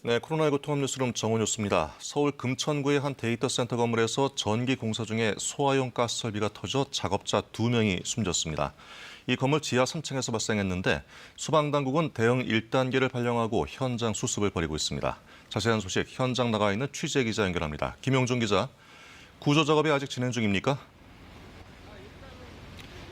네, 코로나19 통합뉴스룸 정원효수입니다. 서울 금천구의 한 데이터 센터 건물에서 전기 공사 중에 소화용 가스 설비가 터져 작업자 2명이 숨졌습니다. 이 건물 지하 3층에서 발생했는데 소방당국은 대응 1단계를 발령하고 현장 수습을 벌이고 있습니다. 자세한 소식 현장 나가 있는 취재 기자 연결합니다. 김용준 기자, 구조 작업이 아직 진행 중입니까?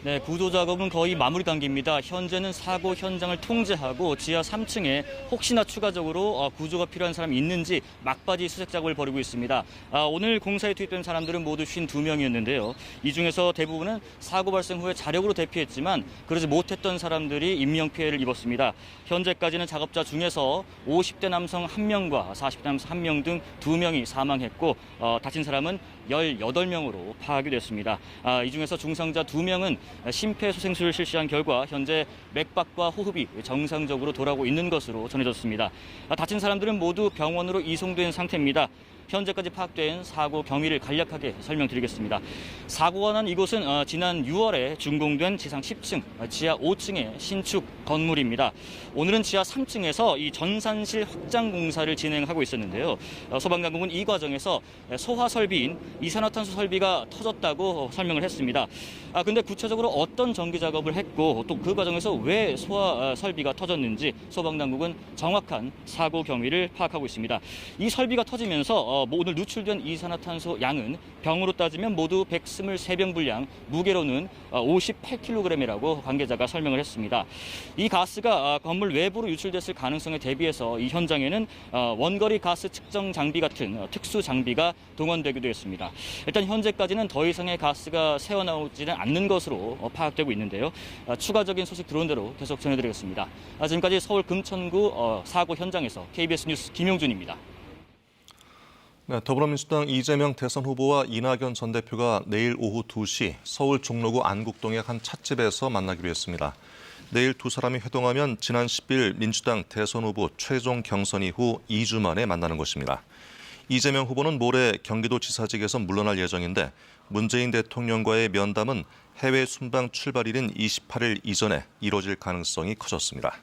네, 구조 작업은 거의 마무리 단계입니다. 현재는 사고 현장을 통제하고 지하 3층에 혹시나 추가적으로 구조가 필요한 사람이 있는지 막바지 수색 작업을 벌이고 있습니다. 오늘 공사에 투입된 사람들은 모두 52명이었는데요. 이 중에서 대부분은 사고 발생 후에 자력으로 대피했지만 그러지 못했던 사람들이 인명피해를 입었습니다. 현재까지는 작업자 중에서 50대 남성 1명과 40대 남성 1명 등 2명이 사망했고 다친 사람은 18명으로 파악이 됐습니다. 이 중에서 중상자 2명은 심폐소생술을 실시한 결과 현재 맥박과 호흡이 정상적으로 돌아오고 있는 것으로 전해졌습니다. 다친 사람들은 모두 병원으로 이송된 상태입니다. 현재까지 파악된 사고 경위를 간략하게 설명드리겠습니다. 사고가 난 이곳은 지난 6월에 준공된 지상 10층, 지하 5층의 신축 건물입니다. 오늘은 지하 3층에서 이 전산실 확장 공사를 진행하고 있었는데요. 소방당국은 이 과정에서 소화 설비인 이산화탄소 설비가 터졌다고 설명을 했습니다. 근데 구체적으로 어떤 전기 작업을 했고 또 그 과정에서 왜 소화 설비가 터졌는지 소방당국은 정확한 사고 경위를 파악하고 있습니다. 이 설비가 터지면서 오늘 누출된 이산화탄소 양은 병으로 따지면 모두 123병 분량, 무게로는 58kg이라고 관계자가 설명을 했습니다. 이 가스가 건물 외부로 유출됐을 가능성에 대비해서 이 현장에는 원거리 가스 측정 장비 같은 특수 장비가 동원되기도 했습니다. 일단 현재까지는 더 이상의 가스가 새어나오지는 않는 것으로 파악되고 있는데요. 추가적인 소식 들어온 대로 계속 전해드리겠습니다. 지금까지 서울 금천구 사고 현장에서 KBS 뉴스 김용준입니다. 네, 더불어민주당 이재명 대선 후보와 이낙연 전 대표가 내일 오후 2시 서울 종로구 안국동의 한 찻집에서 만나기로 했습니다. 내일 두 사람이 회동하면 지난 10일 민주당 대선 후보 최종 경선 이후 2주 만에 만나는 것입니다. 이재명 후보는 모레 경기도지사직에서 물러날 예정인데 문재인 대통령과의 면담은 해외 순방 출발일인 28일 이전에 이뤄질 가능성이 커졌습니다.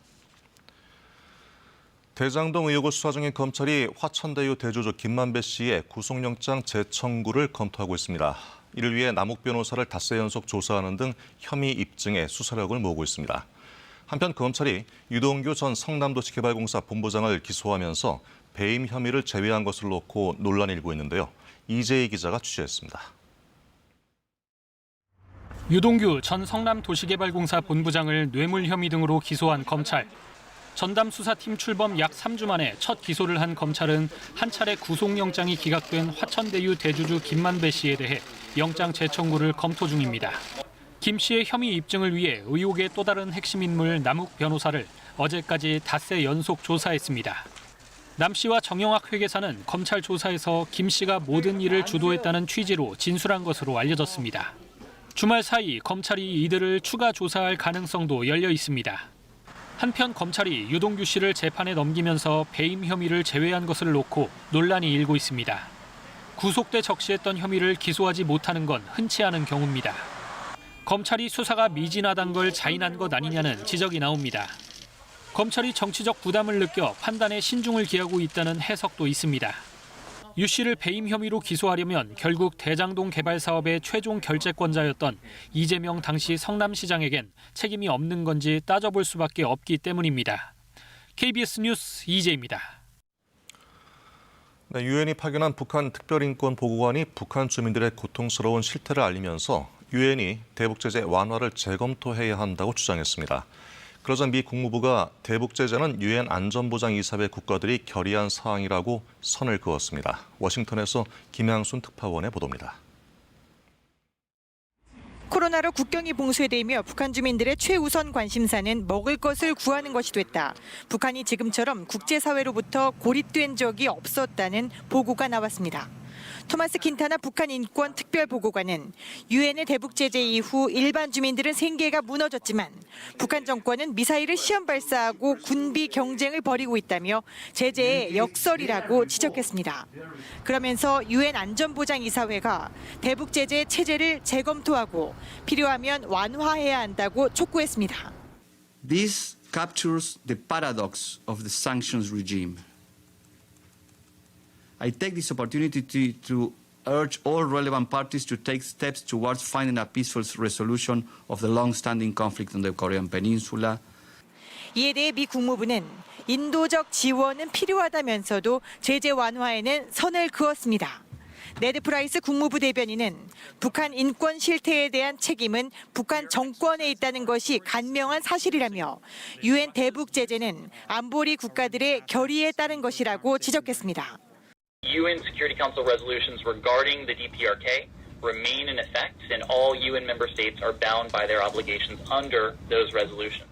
대장동 의혹을 수사 중인 검찰이 화천대유 대주주 김만배 씨의 구속영장 재청구를 검토하고 있습니다. 이를 위해 남욱 변호사를 닷새 연속 조사하는 등 혐의 입증에 수사력을 모으고 있습니다. 한편 검찰이 유동규 전 성남도시개발공사 본부장을 기소하면서 배임 혐의를 제외한 것을 놓고 논란이 일고 있는데요. 이재희 기자가 취재했습니다. 유동규 전 성남도시개발공사 본부장을 뇌물 혐의 등으로 기소한 검찰. 전담 수사팀 출범 약 3주 만에 첫 기소를 한 검찰은 한 차례 구속영장이 기각된 화천대유 대주주 김만배 씨에 대해 영장 재청구를 검토 중입니다. 김 씨의 혐의 입증을 위해 의혹의 또 다른 핵심 인물 남욱 변호사를 어제까지 닷새 연속 조사했습니다. 남 씨와 정영학 회계사는 검찰 조사에서 김 씨가 모든 일을 주도했다는 취지로 진술한 것으로 알려졌습니다. 주말 사이 검찰이 이들을 추가 조사할 가능성도 열려 있습니다. 한편 검찰이 유동규 씨를 재판에 넘기면서 배임 혐의를 제외한 것을 놓고 논란이 일고 있습니다. 구속돼 적시했던 혐의를 기소하지 못하는 건 흔치 않은 경우입니다. 검찰이 수사가 미진하단 걸 자인한 것 아니냐는 지적이 나옵니다. 검찰이 정치적 부담을 느껴 판단에 신중을 기하고 있다는 해석도 있습니다. 유 씨를 배임 혐의로 기소하려면 결국 대장동 개발 사업의 최종 결재권자였던 이재명 당시 성남시장에겐 책임이 없는 건지 따져볼 수밖에 없기 때문입니다. KBS 뉴스 이재희입니다. 네, 유엔이 파견한 북한 특별인권보고관이 북한 주민들의 고통스러운 실태를 알리면서 유엔이 대북 제재 완화를 재검토해야 한다고 주장했습니다. 그러자 미 국무부가 대북 제재는 유엔 안전보장이사회 국가들이 결의한 사항이라고 선을 그었습니다. 워싱턴에서 김양순 특파원의 보도입니다. 코로나로 국경이 봉쇄되며 북한 주민들의 최우선 관심사는 먹을 것을 구하는 것이 됐다. 북한이 지금처럼 국제사회로부터 고립된 적이 없었다는 보고가 나왔습니다. 토마스 킨타나 북한 인권 특별보고관은 유엔의 대북 제재 이후 일반 주민들은 생계가 무너졌지만 북한 정권은 미사일을 시험 발사하고 군비 경쟁을 벌이고 있다며 제재의 역설이라고 지적했습니다. 그러면서 유엔 안전보장이사회가 대북 제재 체제를 재검토하고 필요하면 완화해야 한다고 촉구했습니다. This captures the paradox of the sanctions regime. I take this opportunity to urge all relevant parties to take steps towards finding a peaceful resolution of the long-standing conflict on the Korean Peninsula. 이에 대해 미 국무부는 인도적 지원은 필요하다면서도 제재 완화에는 선을 그었습니다. 네드 프라이스 국무부 대변인은 북한 인권 실태에 대한 책임은 북한 정권에 있다는 것이 간명한 사실이라며 유엔 대북 제재는 안보리 국가들의 결의에 따른 것이라고 지적했습니다. UN Security Council resolutions regarding the DPRK remain in effect, and all UN member states are bound by their obligations under those resolutions.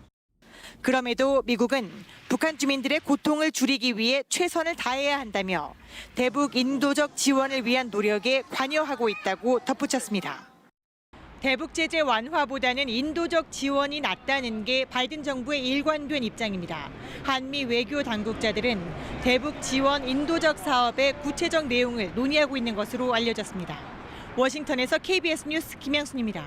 그럼에도 미국은 북한 주민들의 고통을 줄이기 위해 최선을 다해야 한다며 대북 인도적 지원을 위한 노력에 관여하고 있다고 덧붙였습니다. 대북 제재 완화보다는 인도적 지원이 낫다는 게 바이든 정부의 일관된 입장입니다. 한미 외교 당국자들은 대북 지원 인도적 사업의 구체적 내용을 논의하고 있는 것으로 알려졌습니다. 워싱턴에서 KBS 뉴스 김양순입니다.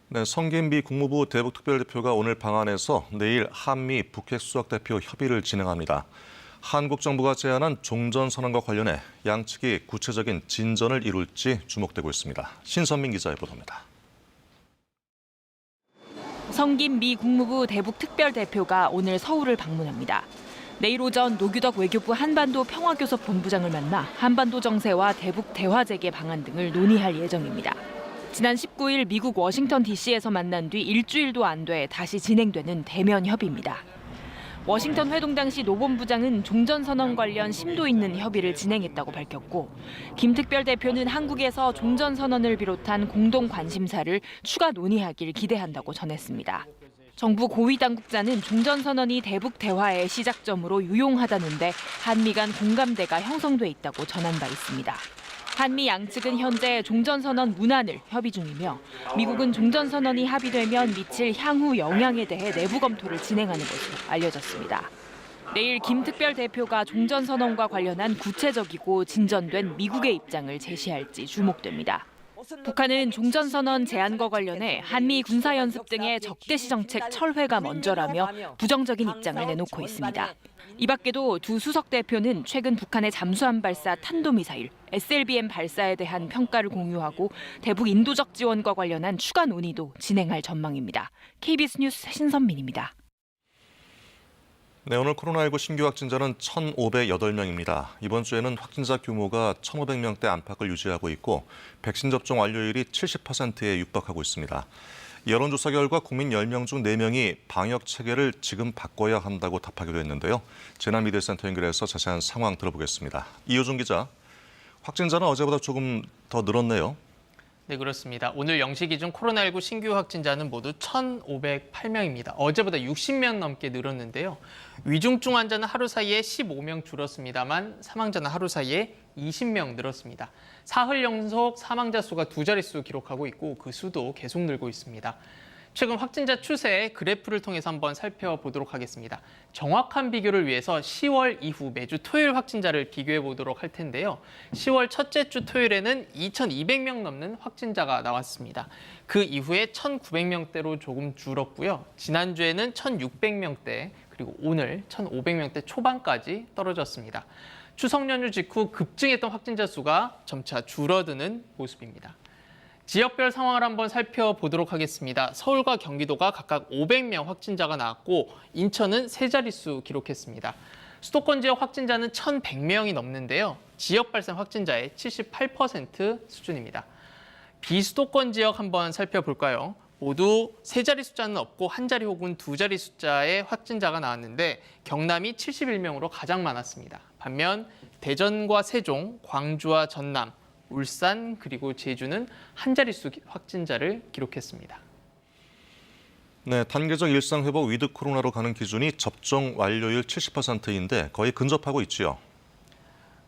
네, 성김 미 국무부 대북특별대표가 오늘 방한해서 내일 한미 북핵 수석대표 협의를 진행합니다. 한국 정부가 제안한 종전선언과 관련해 양측이 구체적인 진전을 이룰지 주목되고 있습니다. 신선민 기자의 보도입니다. 성김 미 국무부 대북특별대표가 오늘 서울을 방문합니다. 내일 오전 노규덕 외교부 한반도 평화교섭 본부장을 만나 한반도 정세와 대북 대화 재개 방안 등을 논의할 예정입니다. 지난 19일 미국 워싱턴 DC에서 만난 뒤 일주일도 안 돼 다시 진행되는 대면 협의입니다. 워싱턴 회동 당시 노 본부장은 종전선언 관련 심도 있는 협의를 진행했다고 밝혔고 김 특별대표는 한국에서 종전선언을 비롯한 공동 관심사를 추가 논의하길 기대한다고 전했습니다. 정부 고위 당국자는 종전선언이 대북 대화의 시작점으로 유용하다는데 한미 간 공감대가 형성돼 있다고 전한 바 있습니다. 한미 양측은 현재 종전선언 문안을 협의 중이며 미국은 종전선언이 합의되면 미칠 향후 영향에 대해 내부 검토를 진행하는 것으로 알려졌습니다. 내일 김 특별대표가 종전선언과 관련한 구체적이고 진전된 미국의 입장을 제시할지 주목됩니다. 북한은 종전선언 제안과 관련해 한미 군사연습 등의 적대시 정책 철회가 먼저라며 부정적인 입장을 내놓고 있습니다. 이 밖에도 두 수석 대표는 최근 북한의 잠수함 발사 탄도미사일 SLBM 발사에 대한 평가를 공유하고 대북 인도적 지원과 관련한 추가 논의도 진행할 전망입니다. KBS 뉴스 신선민입니다. 네, 오늘 코로나19 신규 확진자는 1,508명입니다. 이번 주에는 확진자 규모가 1,500명대 안팎을 유지하고 있고 백신 접종 완료율이 70%에 육박하고 있습니다. 여론조사 결과 국민 10명 중 4명이 방역 체계를 지금 바꿔야 한다고 답하기로 했는데요. 재난미디어센터 연결해서 자세한 상황 들어보겠습니다. 이효준 기자, 확진자는 어제보다 조금 더 늘었네요. 네, 그렇습니다. 오늘 0시 기준 코로나19 신규 확진자는 모두 1,508명입니다. 어제보다 60명 넘게 늘었는데요. 위중증 환자는 하루 사이에 15명 줄었습니다만 사망자는 하루 사이에 20명 늘었습니다. 사흘 연속 사망자 수가 두 자릿수 기록하고 있고 그 수도 계속 늘고 있습니다. 최근 확진자 추세 그래프를 통해서 한번 살펴보도록 하겠습니다. 정확한 비교를 위해서 10월 이후 매주 토요일 확진자를 비교해 보도록 할 텐데요. 10월 첫째 주 토요일에는 2,200명 넘는 확진자가 나왔습니다. 그 이후에 1,900명대로 조금 줄었고요. 지난주에는 1,600명대, 그리고 오늘 1,500명대 초반까지 떨어졌습니다. 추석 연휴 직후 급증했던 확진자 수가 점차 줄어드는 모습입니다. 지역별 상황을 한번 살펴보도록 하겠습니다. 서울과 경기도가 각각 500명 확진자가 나왔고 인천은 세 자릿수 기록했습니다. 수도권 지역 확진자는 1,100명이 넘는데요. 지역 발생 확진자의 78% 수준입니다. 비수도권 지역 한번 살펴볼까요? 모두 세 자리 숫자는 없고 한 자리 혹은 두 자리 숫자의 확진자가 나왔는데 경남이 71명으로 가장 많았습니다. 반면 대전과 세종, 광주와 전남, 울산 그리고 제주는 한 자릿수 확진자를 기록했습니다. 네, 단계적 일상 회복 위드 코로나로 가는 기준이 접종 완료율 70%인데 거의 근접하고 있지요.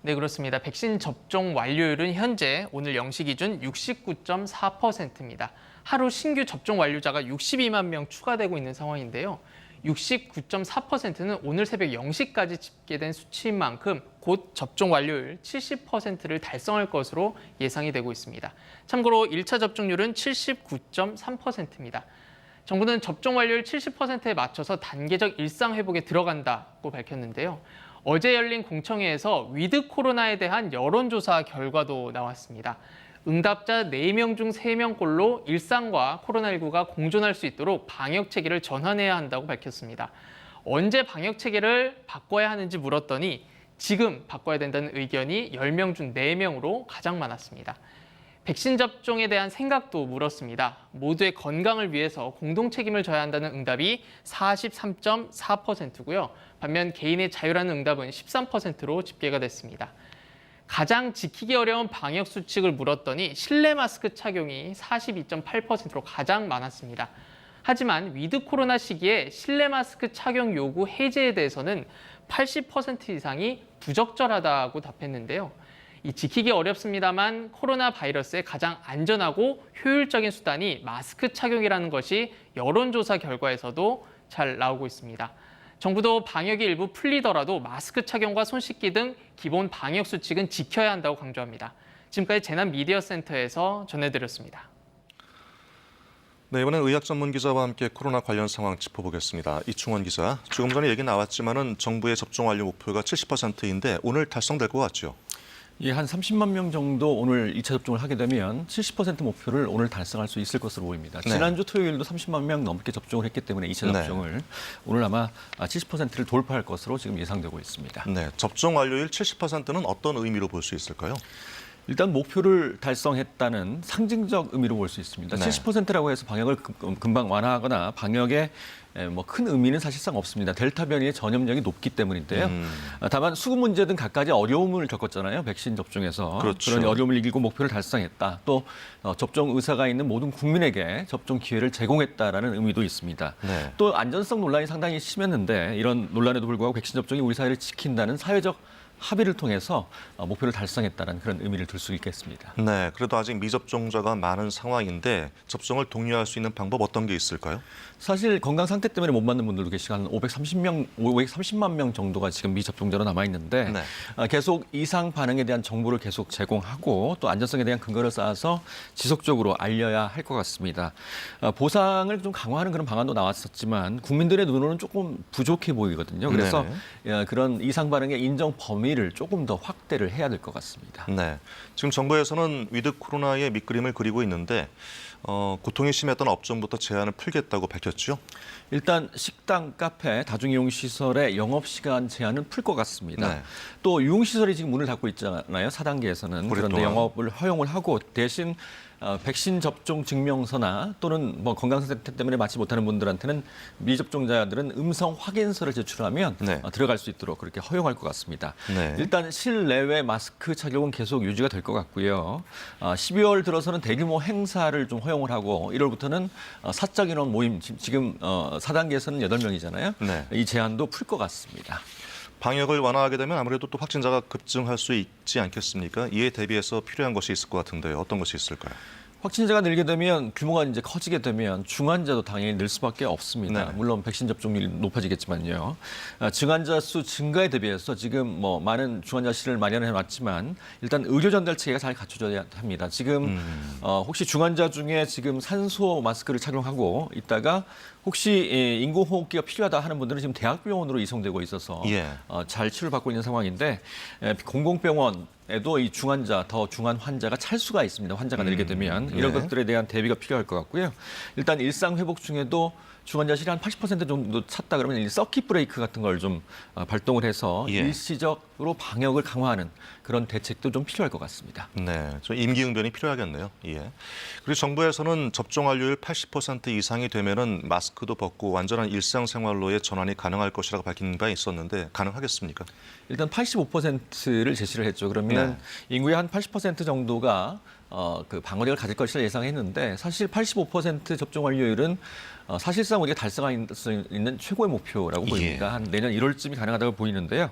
네, 그렇습니다. 백신 접종 완료율은 현재 오늘 0시 기준 69.4%입니다. 하루 신규 접종 완료자가 62만 명 추가되고 있는 상황인데요. 69.4%는 오늘 새벽 0시까지 집계된 수치인 만큼 곧 접종 완료율 70%를 달성할 것으로 예상이 되고 있습니다. 참고로 1차 접종률은 79.3%입니다. 정부는 접종 완료율 70%에 맞춰서 단계적 일상 회복에 들어간다고 밝혔는데요. 어제 열린 공청회에서 위드 코로나에 대한 여론조사 결과도 나왔습니다. 응답자 4명 중 3명꼴로 일상과 코로나19가 공존할 수 있도록 방역 체계를 전환해야 한다고 밝혔습니다. 언제 방역 체계를 바꿔야 하는지 물었더니 지금 바꿔야 된다는 의견이 10명 중 4명으로 가장 많았습니다. 백신 접종에 대한 생각도 물었습니다. 모두의 건강을 위해서 공동 책임을 져야 한다는 응답이 43.4%고요. 반면 개인의 자유라는 응답은 13%로 집계가 됐습니다. 가장 지키기 어려운 방역 수칙을 물었더니 실내 마스크 착용이 42.8%로 가장 많았습니다. 하지만 위드 코로나 시기에 실내 마스크 착용 요구 해제에 대해서는 80% 이상이 부적절하다고 답했는데요. 이 지키기 어렵습니다만 코로나 바이러스의 가장 안전하고 효율적인 수단이 마스크 착용이라는 것이 여론조사 결과에서도 잘 나오고 있습니다. 정부도 방역이 일부 풀리더라도 마스크 착용과 손 씻기 등 기본 방역 수칙은 지켜야 한다고 강조합니다. 지금까지 재난미디어센터에서 전해드렸습니다. 네, 이번엔 의학 전문 기자와 함께 코로나 관련 상황 짚어보겠습니다. 이충원 기자, 조금 전에 얘기 나왔지만은 정부의 접종 완료 목표가 70%인데 오늘 달성될 것 같죠? 예, 한 30만 명 정도 오늘 2차 접종을 하게 되면 70% 목표를 오늘 달성할 수 있을 것으로 보입니다. 네. 지난주 토요일도 30만 명 넘게 접종을 했기 때문에 2차 접종을 오늘 아마 70%를 돌파할 것으로 지금 예상되고 있습니다. 네, 접종 완료율 70%는 어떤 의미로 볼 수 있을까요? 일단 목표를 달성했다는 상징적 의미로 볼 수 있습니다. 네. 70%라고 해서 방역을 금방 완화하거나 방역에 뭐 큰 의미는 사실상 없습니다. 델타 변이의 전염력이 높기 때문인데요. 다만 수급 문제 등 갖가지 어려움을 겪었잖아요. 백신 접종에서. 그렇죠. 그런 어려움을 이기고 목표를 달성했다. 또 접종 의사가 있는 모든 국민에게 접종 기회를 제공했다라는 의미도 있습니다. 네. 또 안전성 논란이 상당히 심했는데 이런 논란에도 불구하고 백신 접종이 우리 사회를 지킨다는 사회적 합의를 통해서 목표를 달성했다는 그런 의미를 둘 수 있겠습니다. 네, 그래도 아직 미접종자가 많은 상황인데 접종을 독려할 수 있는 방법 어떤 게 있을까요? 사실 건강 상태 때문에 못 맞는 분들도 계시고 한 530만 명 정도가 지금 미접종자로 남아 있는데 네. 계속 이상 반응에 대한 정보를 계속 제공하고 또 안전성에 대한 근거를 쌓아서 지속적으로 알려야 할 것 같습니다. 보상을 좀 강화하는 그런 방안도 나왔었지만 국민들의 눈으로는 조금 부족해 보이거든요. 그래서 그런 이상 반응의 인정 범위를 조금 더 확대를 해야 될 것 같습니다. 네, 지금 정부에서는 위드 코로나의 밑그림을 그리고 있는데 고통이 심했던 업종부터 제한을 풀겠다고 밝혔죠. 일단 식당, 카페, 다중이용시설의 영업시간 제한은 풀 것 같습니다. 네. 또 유흥시설이 지금 문을 닫고 있잖아요. 4단계에서는. 그런데 오랫동안. 영업을 허용을 하고 대신 백신 접종 증명서나 또는 뭐 건강 상태 때문에 맞지 못하는 분들한테는 미접종자들은 음성 확인서를 제출하면 네. 들어갈 수 있도록 그렇게 허용할 것 같습니다. 네. 일단 실내외 마스크 착용은 계속 유지가 될 것 같고요. 12월 들어서는 대규모 행사를 좀 허용을 하고 1월부터는 사적 인원 모임 지금 4단계에서는 8명이잖아요. 네. 이 제한도 풀 것 같습니다. 방역을 완화하게 되면 아무래도 또 확진자가 급증할 수 있지 않겠습니까? 이에 대비해서 필요한 것이 있을 것 같은데요. 어떤 것이 있을까요? 확진자가 늘게 되면 규모가 이제 커지게 되면 중환자도 당연히 늘 수밖에 없습니다. 네. 물론 백신 접종률이 높아지겠지만요. 중환자 수 증가에 대비해서 지금 뭐 많은 중환자실을 마련해 놨지만 일단 의료 전달 체계가 잘 갖춰져야 합니다. 지금 혹시 중환자 중에 지금 산소 마스크를 착용하고 있다가 혹시 인공호흡기가 필요하다 하는 분들은 지금 대학병원으로 이송되고 있어서 잘 치료를 받고 있는 상황인데 공공병원에도 이 중환자, 더 중한 환자가 찰 수가 있습니다. 환자가 늘게 되면 이런 것들에 대한 대비가 필요할 것 같고요. 일단 일상 회복 중에도 중환자실이 한 80% 정도 찼다 그러면 이 서킷 브레이크 같은 걸 좀 발동을 해서 일시적으로 방역을 강화하는 그런 대책도 좀 필요할 것 같습니다. 네, 좀 임기응변이 필요하겠네요. 예. 그리고 정부에서는 접종 완료율 80% 이상이 되면은 마스크도 벗고 완전한 일상생활로의 전환이 가능할 것이라고 밝힌 바 있었는데 가능하겠습니까? 일단 85%를 제시를 했죠. 그러면 인구의 한 80% 정도가 그 방어력을 가질 것이라 예상했는데 사실 85% 접종 완료율은 사실상 우리가 달성할 수 있는 최고의 목표라고 보입니다. 한 내년 1월쯤이 가능하다고 보이는데요.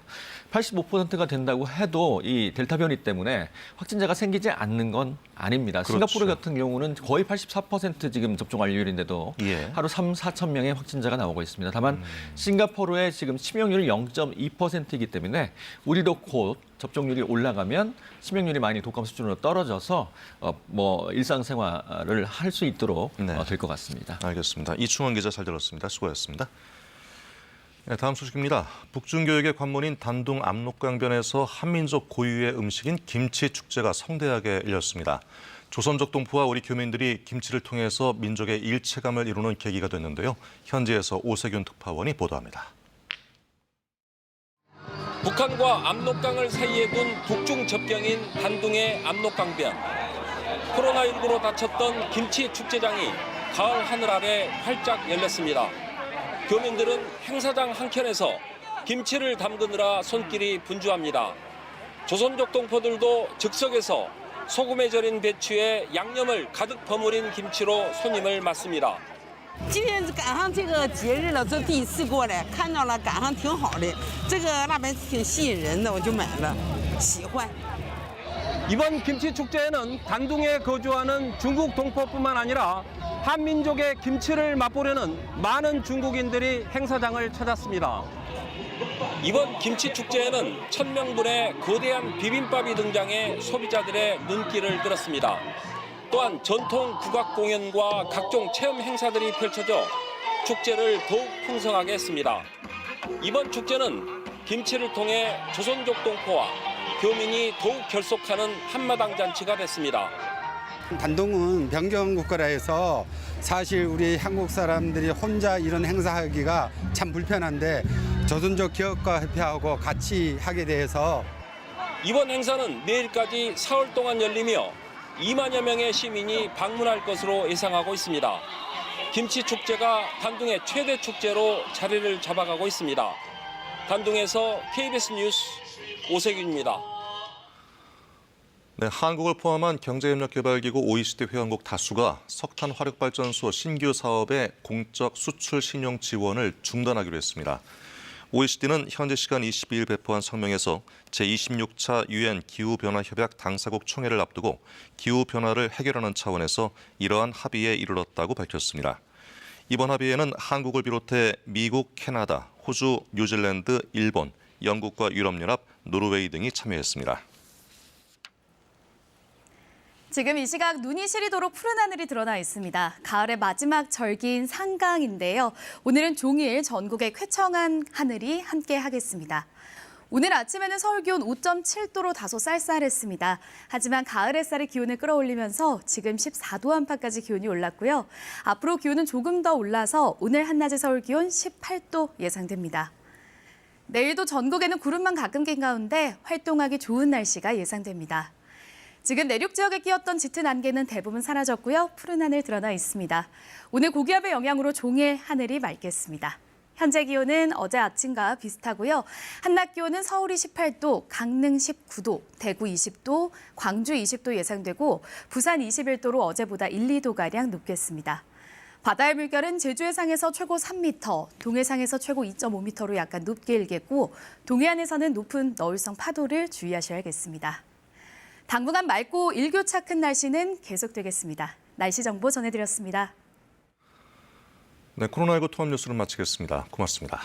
85%가 된다고 해도 이 델타 변이 때문에 확진자가 생기지 않는 건 아닙니다. 그렇죠. 싱가포르 같은 경우는 거의 84% 지금 접종 완료율인데도 하루 3-4천 명의 확진자가 나오고 있습니다. 다만 싱가포르의 지금 치명률이 0.2%이기 때문에 우리도 곧 접종률이 올라가면 치명률이 많이 독감 수준으로 떨어져서 뭐 일상생활을 할 수 있도록 될 것 같습니다. 알겠습니다. 이충원 기자 잘 들었습니다. 수고하셨습니다. 네, 다음 소식입니다. 북중교역의 관문인 단둥 압록강변에서 한민족 고유의 음식인 김치 축제가 성대하게 열렸습니다. 조선족 동포와 우리 교민들이 김치를 통해서 민족의 일체감을 이루는 계기가 됐는데요. 현지에서 오세균 특파원이 보도합니다. 북한과 압록강을 사이에 둔 북중 접경인 단둥의 압록강변. 코로나19로 닫혔던 김치 축제장이 가을 하늘 아래 활짝 열렸습니다. 교민들은 행사장 한켠에서 김치를 담그느라 손길이 분주합니다. 조선족 동포들도 즉석에서 소금에 절인 배추에 양념을 가득 버무린 김치로 손님을 맞습니다. 今天赶上这个节日了，这第一次过来，看到了，赶上挺好的。这个辣白挺吸引人的，我就买了，喜欢。 이번 김치 축제에는 단둥에 거주하는 중국 동포뿐만 아니라 한민족의 김치를 맛보려는 많은 중국인들이 행사장을 찾았습니다. 이번 김치 축제에는 1000명분의 거대한 비빔밥이 등장해 소비자들의 눈길을 끌었습니다. 또한 전통 국악 공연과 각종 체험 행사들이 펼쳐져 축제를 더욱 풍성하게 했습니다. 이번 축제는 김치를 통해 조선족 동포와 교민이 더욱 결속하는 한마당 잔치가 됐습니다. 단둥은 변경 국가라 해서 사실 우리 한국 사람들이 혼자 이런 행사하기가 참 불편한데 조선족 기업가 협회하고 같이 하게 돼서 이번 행사는 내일까지 사흘 동안 열리며 2만여 명의 시민이 방문할 것으로 예상하고 있습니다. 김치 축제가 단둥의 최대 축제로 자리를 잡아가고 있습니다. 단둥에서 KBS 뉴스 오세균입니다. 네, 한국을 포함한 경제협력개발기구 OECD 회원국 다수가 석탄 화력발전소 신규 사업의 공적 수출 신용 지원을 중단하기로 했습니다. OECD는 현지 시간 22일 배포한 성명에서 제26차 유엔 기후변화협약 당사국 총회를 앞두고 기후변화를 해결하는 차원에서 이러한 합의에 이르렀다고 밝혔습니다. 이번 합의에는 한국을 비롯해 미국, 캐나다, 호주, 뉴질랜드, 일본, 영국과 유럽연합, 노르웨이 등이 참여했습니다. 지금 이 시각 눈이 시리도록 푸른 하늘이 드러나 있습니다. 가을의 마지막 절기인 상강인데요. 오늘은 종일 전국에 쾌청한 하늘이 함께 하겠습니다. 오늘 아침에는 서울 기온 5.7도로 다소 쌀쌀했습니다. 하지만 가을 햇살이 기온을 끌어올리면서 지금 14도 안팎까지 기온이 올랐고요. 앞으로 기온은 조금 더 올라서 오늘 한낮의 서울 기온 18도 예상됩니다. 내일도 전국에는 구름만 가끔 낀 가운데 활동하기 좋은 날씨가 예상됩니다. 지금 내륙 지역에 끼었던 짙은 안개는 대부분 사라졌고요. 푸른 하늘 드러나 있습니다. 오늘 고기압의 영향으로 종일 하늘이 맑겠습니다. 현재 기온은 어제 아침과 비슷하고요. 한낮 기온은 서울이 18도, 강릉 19도, 대구 20도, 광주 20도 예상되고 부산 21도로 어제보다 1, 2도가량 높겠습니다. 바다의 물결은 제주 해상에서 최고 3m, 동해상에서 최고 2.5m로 약간 높게 일겠고 동해안에서는 높은 너울성 파도를 주의하셔야겠습니다. 당분간 맑고 일교차 큰 날씨는 계속되겠습니다. 날씨 정보 전해드렸습니다. 네, 코로나19 통합 뉴스를 마치겠습니다. 고맙습니다.